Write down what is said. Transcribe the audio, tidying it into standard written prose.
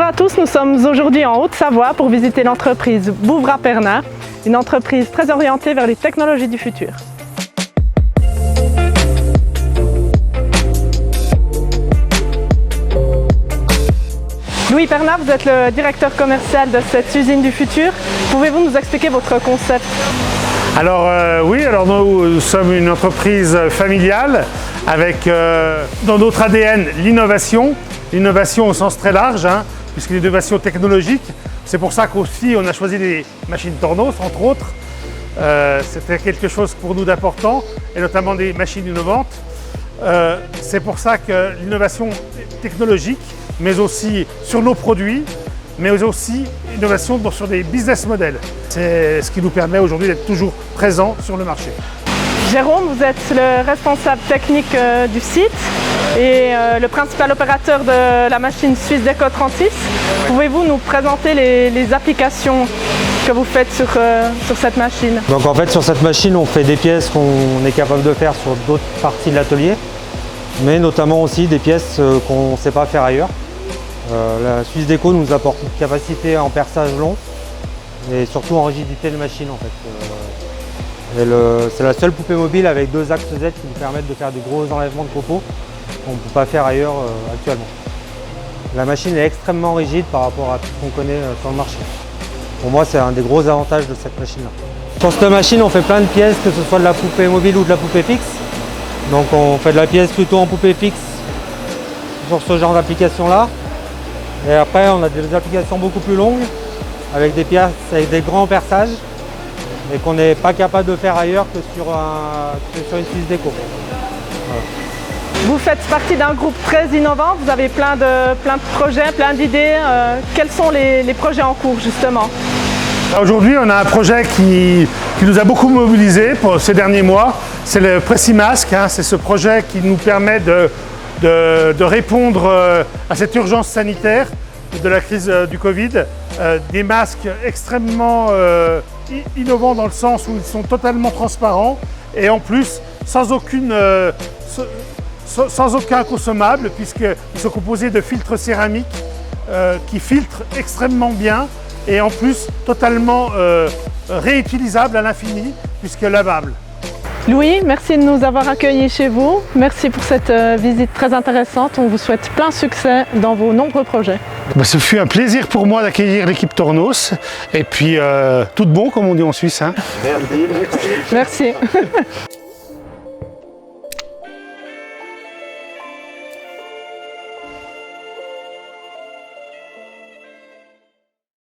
Bonjour à tous, nous sommes aujourd'hui en Haute-Savoie pour visiter l'entreprise Bouvra-Pernin, une entreprise très orientée vers les technologies du futur. Louis Pernin, vous êtes le directeur commercial de cette usine du futur. Pouvez-vous nous expliquer votre concept? Alors nous sommes une entreprise familiale avec dans notre ADN l'innovation au sens très large, puisque l'innovation technologique. C'est pour ça qu'aussi on a choisi les machines Tornos, entre autres. C'était quelque chose pour nous d'important, et notamment des machines innovantes. C'est pour ça que l'innovation technologique, mais aussi sur nos produits, mais aussi innovation sur des business models. C'est ce qui nous permet aujourd'hui d'être toujours présents sur le marché. Jérôme, vous êtes le responsable technique du site et le principal opérateur de la machine Suisse Déco 36. Pouvez-vous nous présenter les applications que vous faites sur cette machine? Donc en fait sur cette machine on fait des pièces qu'on est capable de faire sur d'autres parties de l'atelier, mais notamment aussi des pièces qu'on ne sait pas faire ailleurs. La Suisse Déco nous apporte une capacité en perçage long et surtout en rigidité de machine en fait. C'est la seule poupée mobile avec deux axes Z qui nous permettent de faire des gros enlèvements de copeaux qu'on ne peut pas faire ailleurs actuellement. La machine est extrêmement rigide par rapport à tout ce qu'on connaît sur le marché. Pour moi, c'est un des gros avantages de cette machine-là. Sur cette machine, on fait plein de pièces, que ce soit de la poupée mobile ou de la poupée fixe. Donc on fait de la pièce plutôt en poupée fixe sur ce genre d'application-là. Et après, on a des applications beaucoup plus longues, avec des pièces avec des grands perçages, et qu'on n'est pas capable de faire ailleurs que sur une Suisse Déco. Voilà. Vous faites partie d'un groupe très innovant, vous avez plein de projets, plein d'idées. Quels sont les projets en cours justement? Aujourd'hui, on a un projet qui nous a beaucoup mobilisés pour ces derniers mois. C'est le Pressimasque, c'est ce projet qui nous permet de répondre à cette urgence sanitaire de la crise du Covid. Des masques extrêmement innovants dans le sens où ils sont totalement transparents et en plus sans aucun consommable, puisqu'ils sont composés de filtres céramiques qui filtrent extrêmement bien et en plus totalement réutilisables à l'infini puisque lavables. Louis, merci de nous avoir accueillis chez vous. Merci pour cette visite très intéressante. On vous souhaite plein succès dans vos nombreux projets. Ce fut un plaisir pour moi d'accueillir l'équipe Tornos et puis tout bon comme on dit en Suisse. Merci.